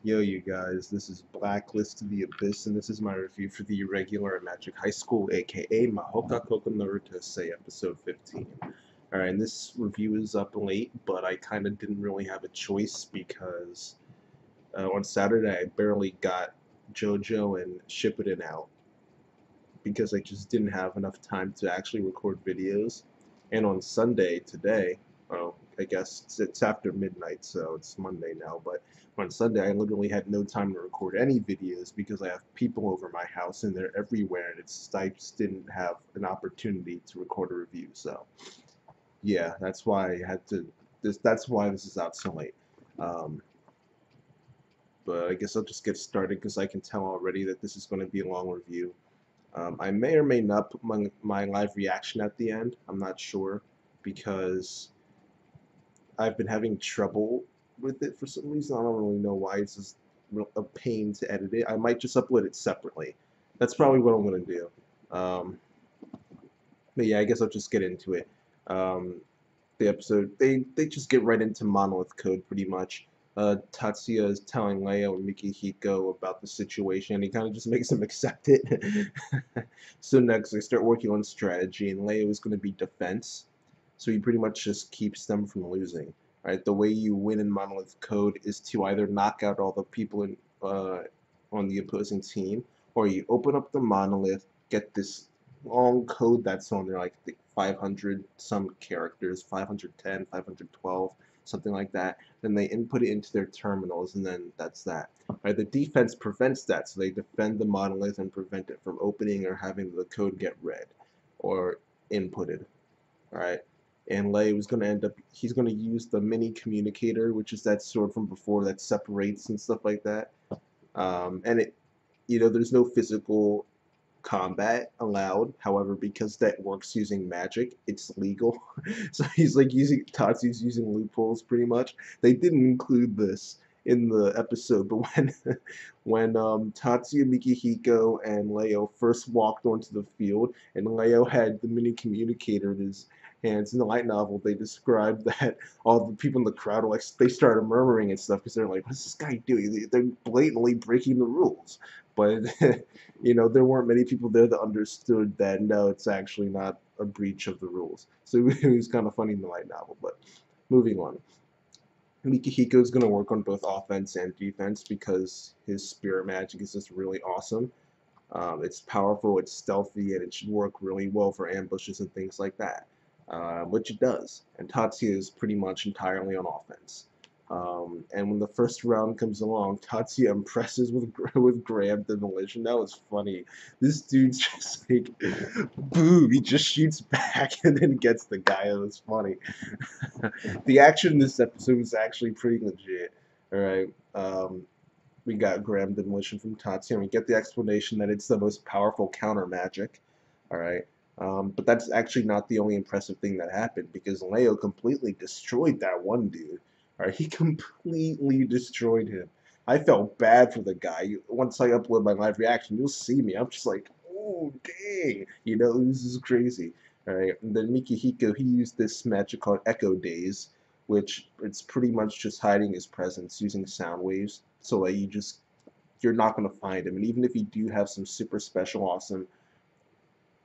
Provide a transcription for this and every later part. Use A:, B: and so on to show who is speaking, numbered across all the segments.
A: Yo, you guys, this is Blacklist to the Abyss, and this is my review for the Irregular Magic High School, aka Mahoka Koka Narutase, episode 15. Alright, and this review is up late, but I kind of didn't really have a choice because on Saturday I barely got JoJo and Shippuden out because I just didn't have enough time to actually record videos. And on Sunday today, well, I guess it's after midnight, so it's Monday now, but on Sunday I literally had no time to record any videos because I have people over my house and they're everywhere, and I just didn't have an opportunity to record a review. So yeah, that's why I had to. That's why this is out so late. Um, but I guess I'll just get started because I can tell already that this is going to be a long review. I may or may not put my live reaction at the end. I'm not sure because I've been having trouble with it for some reason. I don't really know why. It's just a pain to edit it. I might just upload it separately. That's probably what I'm going to do. But yeah, I guess I'll just get into it. The episode, they just get right into Monolith code pretty much. Tatsuya is telling Leo and Mikihiko about the situation, and he kind of just makes them accept it. So next, they start working on strategy, and Leo is going to be defense. So he pretty much just keeps them from losing. Right? The way you win in Monolith code is to either knock out all the people on the opposing team, or you open up the Monolith, get this long code that's on there, like 500 some characters, 510, 512, something like that. Then they input it into their terminals, and then that's that. Right? The defense prevents that, so they defend the monolith and prevent it from opening or having the code get read or inputted. All right. And Lei was going to end up, he's going to use the mini communicator, which is that sword from before that separates and stuff like that. And it, there's no physical combat allowed. However, because that works using magic, it's legal. So he's like Tatsu's using loopholes pretty much. They didn't include this in the episode, but when Tatsuya, Mikihiko, and Leo first walked onto the field, and Leo had the mini communicator in his hands in the light novel, they described that all the people in the crowd were like, they started murmuring and stuff because they're like, what's this guy doing? They're blatantly breaking the rules. But there weren't many people there that understood that no, it's actually not a breach of the rules. So it was kind of funny in the light novel. But moving on, Mikihiko is going to work on both offense and defense because his spirit magic is just really awesome. It's powerful, it's stealthy, and it should work really well for ambushes and things like that, which it does. And Tatsuya is pretty much entirely on offense. And when the first round comes along, Tatsuya impresses with Graham Demolition. That was funny. This dude's just like, boom, he just shoots back and then gets the guy. It was funny. The action in this episode was actually pretty legit. Alright, we got Graham Demolition from Tatsuya, and we get the explanation that it's the most powerful counter magic. Alright. But that's actually not the only impressive thing that happened, because Leo completely destroyed that one dude. Alright, he completely destroyed him. I felt bad for the guy. Once I upload my live reaction, you'll see me. I'm just like, oh, dang. This is crazy. Alright, and then Mikihiko, he used this magic called Echo Days, which it's pretty much just hiding his presence using sound waves, so that you're not going to find him. And even if you do have some super special, awesome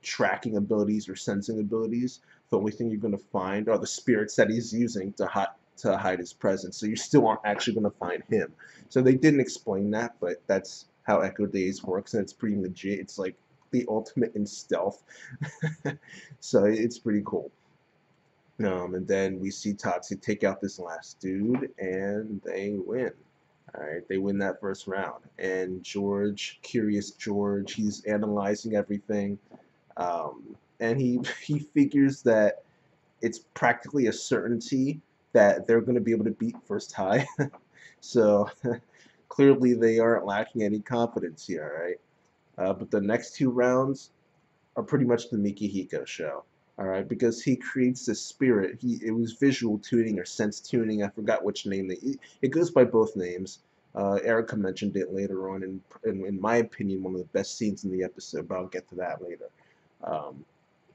A: tracking abilities or sensing abilities, the only thing you're going to find are the spirits that he's using to hide his presence. So you still aren't actually going to find him. So they didn't explain that, but that's how Echo Days works, and it's pretty legit. It's like the ultimate in stealth. So it's pretty cool. And then we see Tatsu take out this last dude, and they win. Alright, they win that first round. And George, curious George, he's analyzing everything. And he figures that it's practically a certainty that they're going to be able to beat First High. So clearly they aren't lacking any confidence here, right? But the next two rounds are pretty much the Mikihiko show. Alright, because he creates this spirit. It was visual tuning or sense tuning. I forgot which name it goes by both names. Erika mentioned it later on, in my opinion, one of the best scenes in the episode, but I'll get to that later.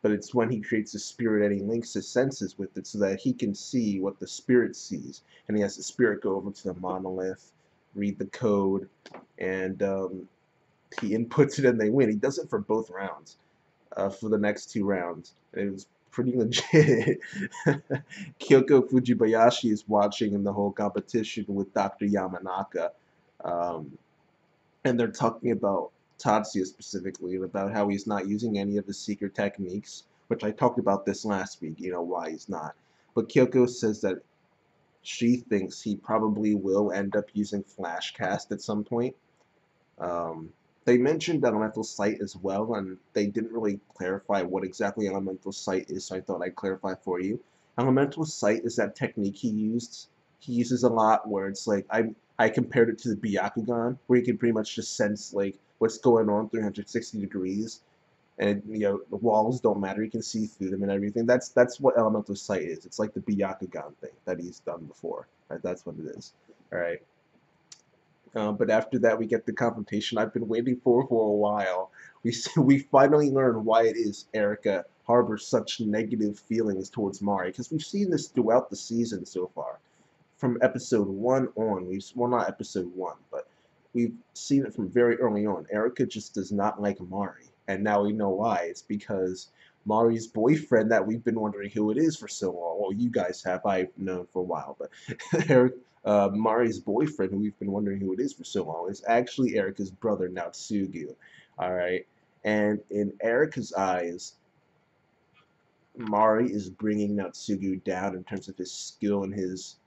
A: But it's when he creates a spirit and he links his senses with it so that he can see what the spirit sees. And he has the spirit go over to the monolith, read the code, and he inputs it and they win. He does it for both rounds, for the next 2 rounds. It was pretty legit. Kyoko Fujibayashi is watching in the whole competition with Dr. Yamanaka. Um, and they're talking about Tatsuya specifically, and about how he's not using any of his secret techniques, which I talked about this last week, why he's not. But Kyoko says that she thinks he probably will end up using Flashcast at some point. Um, they mentioned Elemental Sight as well, and they didn't really clarify what exactly Elemental Sight is, so I thought I'd clarify for you. Elemental Sight is that technique he uses a lot, where it's like I compared it to the Byakugan, where you can pretty much just sense like what's going on 360 degrees, and the walls don't matter, you can see through them and everything. That's what Elemental Sight is. It's like the Byakugan thing that he's done before. Right? That's what it is. All right. But after that, we get the confrontation I've been waiting for a while. We finally learn why it is Erika harbors such negative feelings towards Mari, because we've seen this throughout the season so far. From episode 1 on, well, not episode 1, but we've seen it from very early on. Erika just does not like Mari, and now we know why. It's because Mari's boyfriend, that we've been wondering who it is for so long. Well, you guys have. I've known for a while, but Mari's boyfriend, who we've been wondering who it is for so long, is actually Erika's brother, Natsugu. All right, and in Erika's eyes, Mari is bringing Natsugu down in terms of his skill and his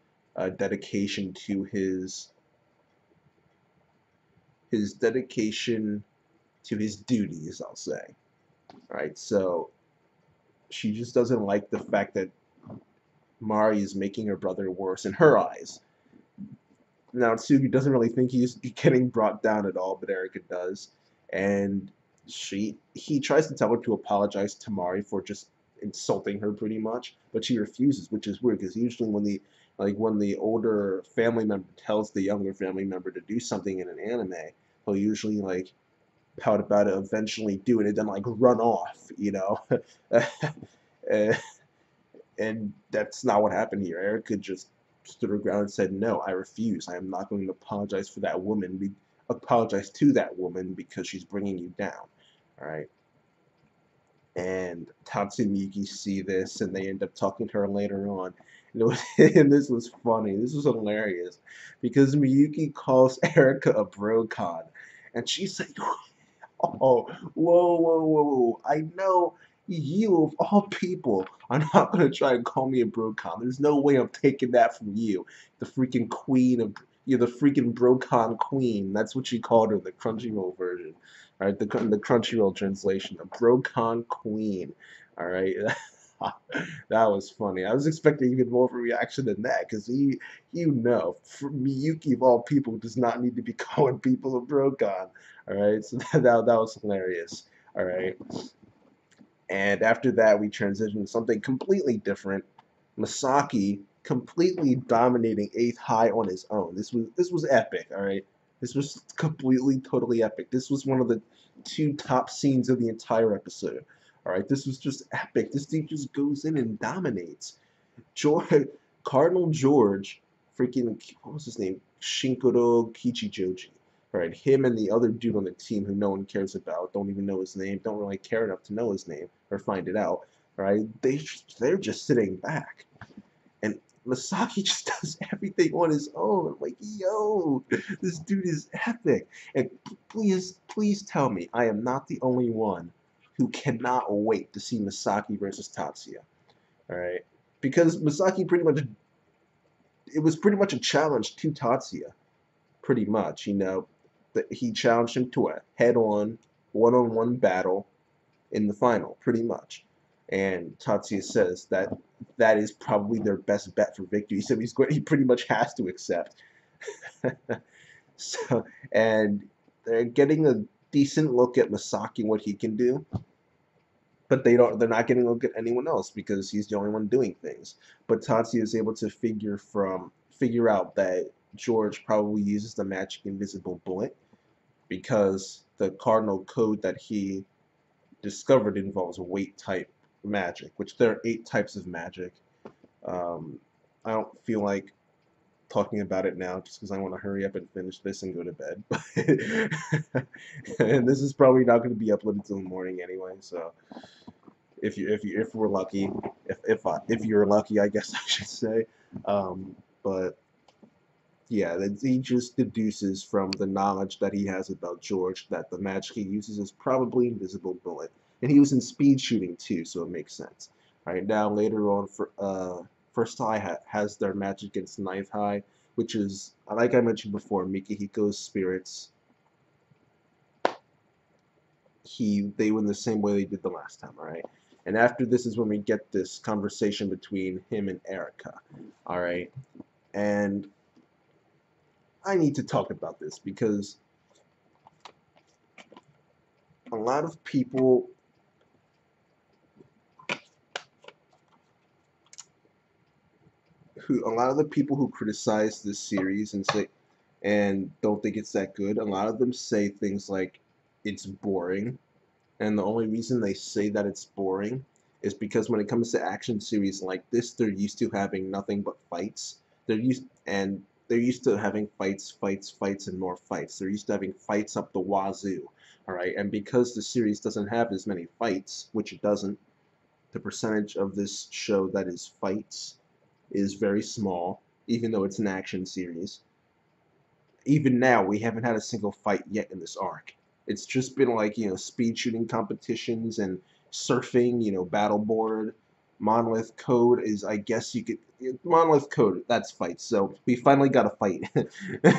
A: dedication to his dedication to his duties, I'll say. All right, so she just doesn't like the fact that Mari is making her brother worse in her eyes. Now, Tsugi doesn't really think he's getting brought down at all, but Erika does. And he tries to tell her to apologize to Mari for just insulting her pretty much, but she refuses, which is weird because usually when the older family member tells the younger family member to do something in an anime, he'll usually like pout about it, eventually do it, and then like run off. and, and that's not what happened here. Erika just stood her ground and said, "No, I refuse. I am not going to apologize for that woman. Apologize to that woman because she's bringing you down." All right. And Tatsu and Miyuki see this, and they end up talking to her later on. And this was funny. This was hilarious because Miyuki calls Erika a brocon, and she's like, "Oh, whoa! I know you of all people are not gonna try and call me a brocon. There's no way I'm taking that from you, the freaking queen of you're the freaking brocon queen." That's what she called her in the Crunchyroll version, all right? The Crunchyroll translation, a brocon queen. All right. That was funny. I was expecting even more of a reaction than that, because Miyuki of all people does not need to be calling people a brocon. All right, so that was hilarious. All right, and after that we transition to something completely different. Masaki completely dominating Eighth High on his own. This was epic. All right, this was completely totally epic. This was one of the 2 top scenes of the entire episode. All right, this was just epic. This dude just goes in and dominates. George, Cardinal George, freaking what was his name? Shinkoro Kichijoji. Right, him and the other dude on the team who no one cares about, don't even know his name, don't really care enough to know his name or find it out. Right, they're just sitting back, and Masaki just does everything on his own. Like, yo, this dude is epic. And please tell me I am not the only one who cannot wait to see Masaki versus Tatsuya. All right, because Masaki it was pretty much a challenge to Tatsuya, pretty much. That he challenged him to a head-on, one-on-one battle in the final, pretty much. And Tatsuya says that is probably their best bet for victory. He said he pretty much has to accept. So, and they're getting a decent look at Masaki, what he can do, but they're not getting a look at anyone else because he's the only one doing things. But Tatsuya is able to figure out that George probably uses the magic invisible bullet, because the cardinal code that he discovered involves weight type magic, which there are 8 types of magic. I don't feel like talking about it now just because I want to hurry up and finish this and go to bed. And this is probably not going to be uploaded till the morning anyway. So if we're lucky, if you're lucky, I guess I should say. But yeah, that he just deduces from the knowledge that he has about George that the magic he uses is probably invisible bullet, and he was in speed shooting too, so it makes sense. All right, now later on, for First Eye has their match against Knife High, which is, like I mentioned before, Mikihiko's spirits. They win the same way they did the last time, all right? And after this is when we get this conversation between him and Erika, all right? And I need to talk about this because a lot of people a lot of the people who criticize this series and say and don't think it's that good, a lot of them say things like it's boring, and the only reason they say that it's boring is because when it comes to action series like this, they're used to having nothing but fights. They're used to having fights, fights, fights, and more fights. They're used to having fights up the wazoo, all right? And because the series doesn't have as many fights, which it doesn't, the percentage of this show that is fights is very small, even though it's an action series. Even now, we haven't had a single fight yet in this arc. It's just been like, speed shooting competitions and surfing, battleboard. Monolith Code is, I guess you could, Monolith Code, that's fights. So we finally got a fight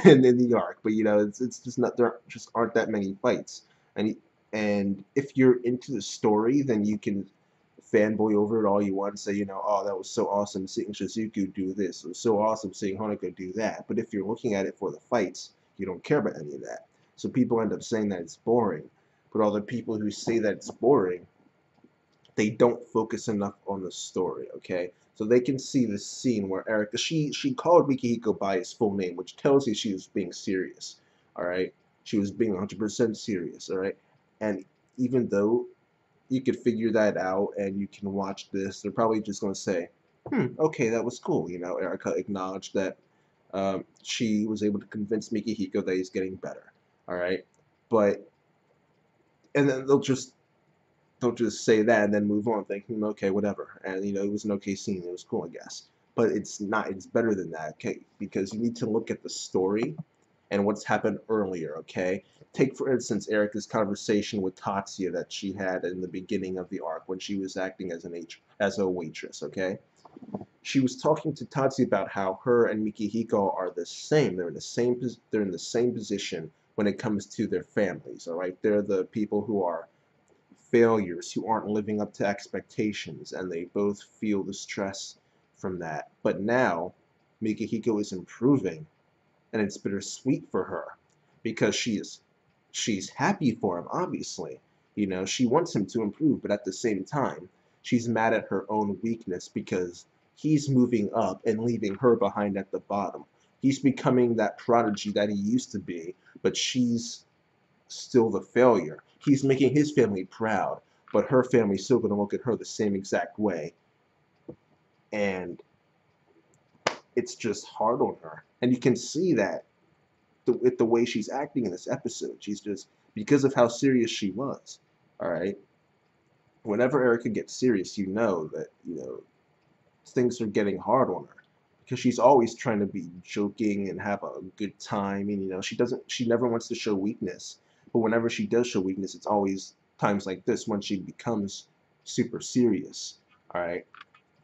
A: in the arc, but it's just not, there just aren't that many fights. And if you're into the story, then you can fanboy over it all you want and say, oh, that was so awesome seeing Shizuku do this. It was so awesome seeing Honoko do that. But if you're looking at it for the fights, you don't care about any of that. So people end up saying that it's boring. But all the people who say that it's boring, they don't focus enough on the story, okay? So they can see this scene where Erika, she called Mikihiko by his full name, which tells you she was being serious, all right? She was being 100% serious, all right? And even though you could figure that out and you can watch this, they're probably just going to say, okay, that was cool. Erika acknowledged that she was able to convince Mikihiko that he's getting better. All right. But, and then they'll just say that and then move on thinking, okay, whatever. And, it was an okay scene. It was cool, I guess. But it's not, it's better than that, okay? Because you need to look at the story and what's happened earlier, okay? Take, for instance, Erika's conversation with Tatsuya that she had in the beginning of the arc when she was acting as a waitress, okay? She was talking to Tatsuya about how her and Mikihiko are the same. They're in the same position when it comes to their families, all right? They're the people who are failures, who aren't living up to expectations, and they both feel the stress from that. But now, Mikihiko is improving, and it's bittersweet for her because she's happy for him, obviously. She wants him to improve, but at the same time, she's mad at her own weakness because he's moving up and leaving her behind at the bottom. He's becoming that prodigy that he used to be, but she's still the failure. He's making his family proud, but her family's still going to look at her the same exact way. And it's just hard on her. And you can see that with the way she's acting in this episode. She's just, because of how serious she was, all right? Whenever Erika gets serious, that, things are getting hard on her. Because she's always trying to be joking and have a good time. And, she never wants to show weakness. But whenever she does show weakness, it's always times like this when she becomes super serious, all right?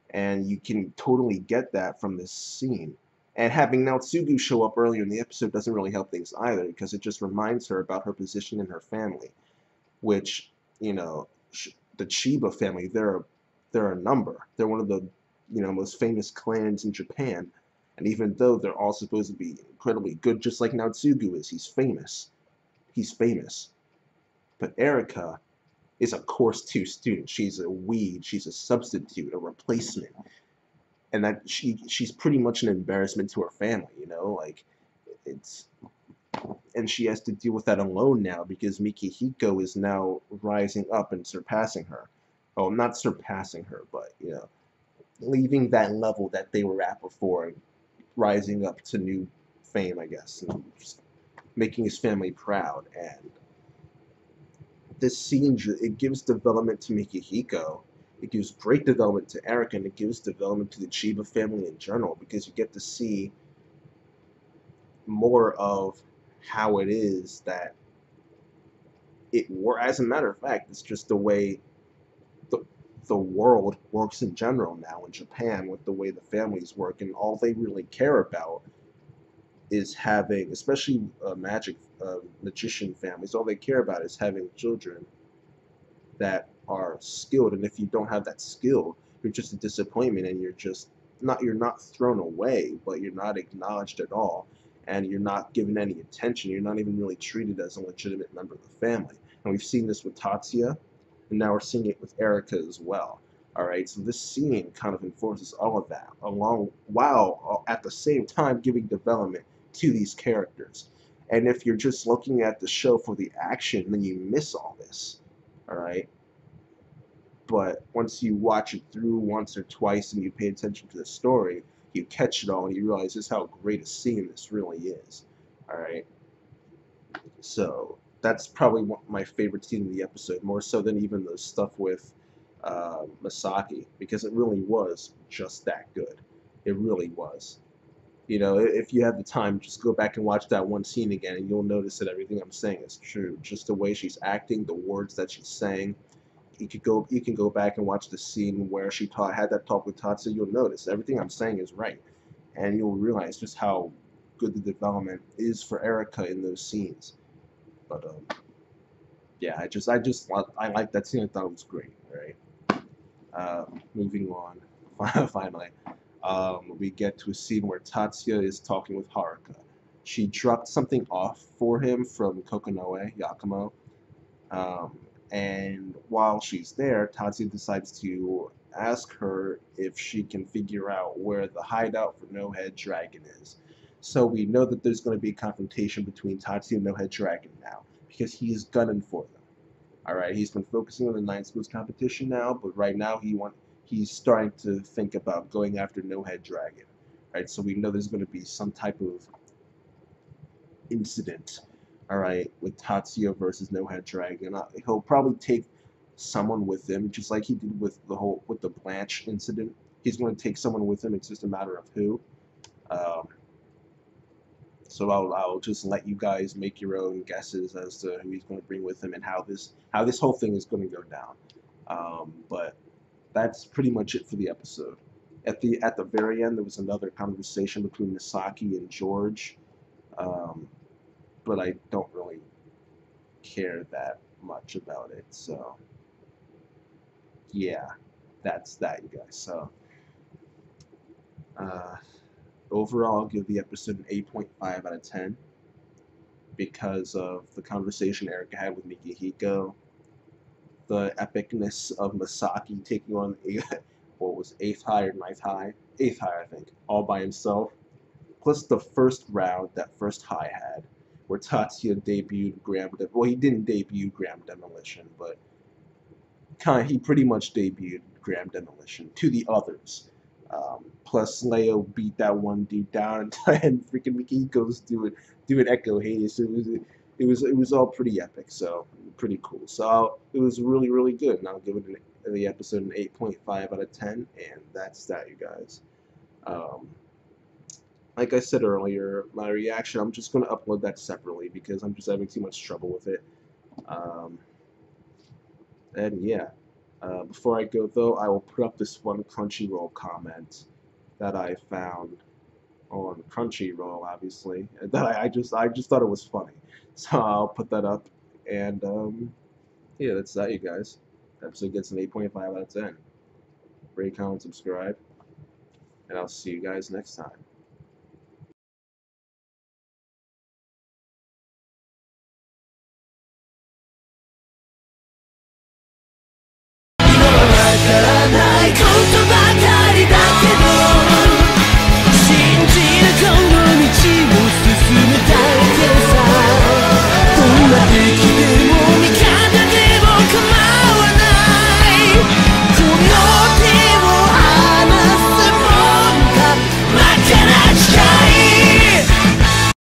A: And you can totally get that from this scene. And having Naotsugu show up earlier in the episode doesn't really help things either, because it just reminds her about her position in her family, which, the Chiba family, they're a number. They're one of the, most famous clans in Japan. And even though they're all supposed to be incredibly good, just like Naotsugu is, he's famous. He's famous. But Erika is a Course 2 student. She's a weed. She's a substitute, a replacement. And that she's pretty much an embarrassment to her family, and she has to deal with that alone now because Mikihiko is now rising up and surpassing her. Oh, not surpassing her, but leaving that level that they were at before rising up to new fame, I guess, and just making his family proud. And this scene, it gives development to Mikihiko. It gives great development to Erika, and it gives development to the Chiba family in general, because you get to see more of how it is that it works. As a matter of fact, it's just the way the the world works in general now in Japan, with the way the families work, and all they really care about is having, especially magician families, all they care about is having children that are skilled. And if you don't have that skill, you're just a disappointment, and you're not thrown away, but you're not acknowledged at all, and you're not given any attention. You're not even really treated as a legitimate member of the family. And we've seen this with Tatsuya, and now we're seeing it with Erika as well. All right, so this scene kind of enforces all of that, along while at the same time giving development to these characters. And if you're just looking at the show for the action, then you miss all this. All right, but once you watch it through once or twice and you pay attention to the story, you catch it all and you realize just how great a scene this really is. All right, so that's probably my favorite scene in the episode, more so than even the stuff with Masaki, because it really was just that good. It really was. You know, if you have the time, just go back and watch that one scene again, and you'll notice that everything I'm saying is true. Just the way she's acting, the words that she's saying. You can go back and watch the scene where she had that talk with Tatsu. You'll notice everything I'm saying is right, and you'll realize just how good the development is for Erika in those scenes. But yeah, I like that scene. I thought it was great. Right. Moving on, finally, we get to a scene where Tatsuya is talking with Haruka. She dropped something off for him from Kokonoe, Yakumo, and while she's there, Tatsuya decides to ask her if she can figure out where the hideout for No Head Dragon is. So we know that there's going to be a confrontation between Tatsuya and No Head Dragon now, because he's gunning for them. All right, he's been focusing on the Nine Schools competition now, but right now he's starting to think about going after No Head Dragon. Right, so we know there's going to be some type of incident. All right, with Tatsuya versus No Head Dragon. He'll probably take someone with him, just like he did with the Blanche incident. He's going to take someone with him. It's just a matter of who. Um, So I'll just let you guys make your own guesses as to who he's going to bring with him and how this whole thing is going to go down. But that's pretty much it for the episode. At the very end, there was another conversation between Masaki and George, but I don't really care that much about it. So yeah, that's that, you guys. So overall, I'll give the episode an 8.5 out of 10. Because of the conversation Erika had with Mikihiko, the epicness of Masaki taking on what was 8th high or 9th high? 8th high, I think, all by himself. Plus the first round that first high had, where Tatsuya debuted well, he didn't debut Graham Demolition, but he pretty much debuted Graham Demolition to the others. Plus Leo beat that one dude down, and freaking Mikihiko's doing Echo Hades. It was all pretty epic, so pretty cool. So it was really, really good, and I'll give it the episode an 8.5 out of 10, and that's that, you guys. Like I said earlier, my reaction, I'm just going to upload that separately because I'm just having too much trouble with it. And yeah, before I go though, I will put up this one Crunchyroll comment that I found on Crunchyroll, obviously, that I just thought it was funny, so I'll put that up. And yeah, that's that, you guys. Episode gets an 8.5 out of 10. Rate, comment, subscribe, and I'll see you guys next time.